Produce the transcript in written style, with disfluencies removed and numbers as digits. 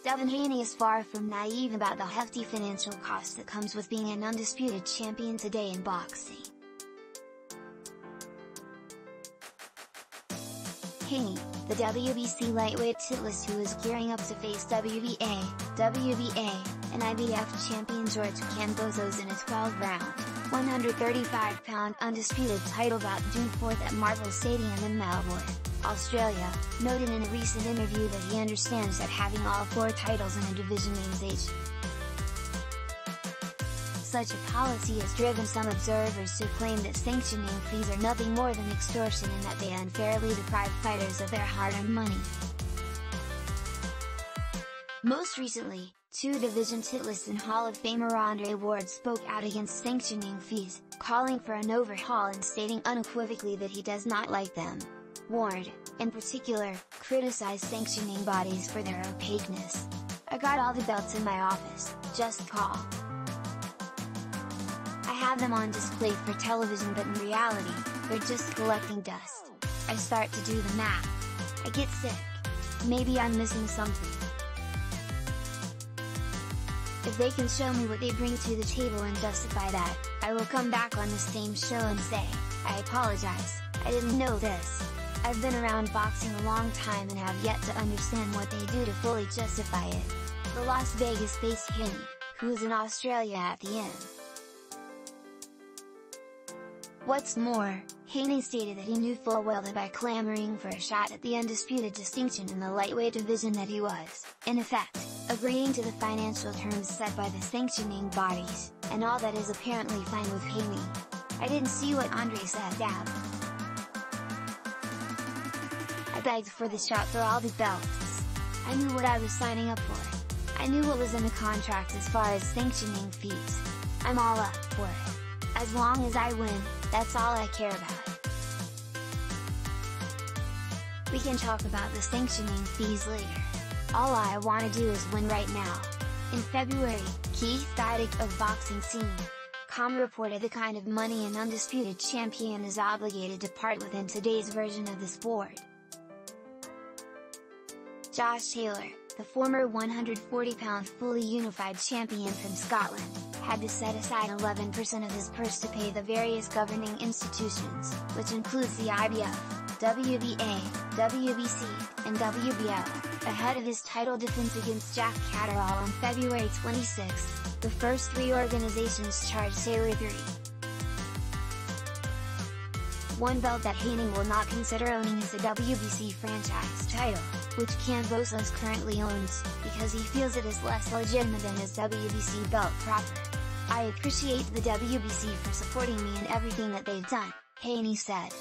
Devin Haney is far from naive about the hefty financial cost that comes with being an undisputed champion today in boxing. Haney, the WBC lightweight titlist who is gearing up to face WBA, and IBF champion George Kambosos in a 12-round, 135-pound undisputed title bout June 4th at Marvel Stadium in Melbourne, Australia, noted in a recent interview that he understands that having all 4 titles in a division means age. Such a policy has driven some observers to claim that sanctioning fees are nothing more than extortion and that they unfairly deprive fighters of their hard-earned money. Most recently, 2 division titlists and Hall of Famer Andre Ward spoke out against sanctioning fees, calling for an overhaul and stating unequivocally that he does not like them. Ward, in particular, criticized sanctioning bodies for their opaqueness. "I got all the belts in my office, just call. I have them on display for television, but in reality, they're just collecting dust. I start to do the math. I get sick. Maybe I'm missing something. If they can show me what they bring to the table and justify that, I will come back on the same show and say, I apologize, I didn't know this. I've been around boxing a long time and have yet to understand what they do to fully justify it." The Las Vegas-based Haney, who is in Australia at the end. What's more, Haney stated that he knew full well that by clamoring for a shot at the undisputed distinction in the lightweight division that he was, in effect, agreeing to the financial terms set by the sanctioning bodies, and all that is apparently fine with Haney. "I didn't see what Andre said, Dab. I begged for the shot for all the belts. I knew what I was signing up for. I knew what was in the contract as far as sanctioning fees. I'm all up for it. As long as I win, that's all I care about. We can talk about the sanctioning fees later. All I want to do is win right now." In February, Idec of boxing.com reported the kind of money an undisputed champion is obligated to part with in today's version of the sport. Josh Taylor, the former 140-pound fully unified champion from Scotland, had to set aside 11% of his purse to pay the various governing institutions, which includes the IBF, WBA, WBC, and WBO, ahead of his title defense against Jack Catterall on February 26. The first 3 organizations charged Taylor $1 belt that Haney will not consider owning is the WBC Franchise title, which Kambosos currently owns, because he feels it is less legitimate than his WBC belt proper. "I appreciate the WBC for supporting me in everything that they've done," Haney said.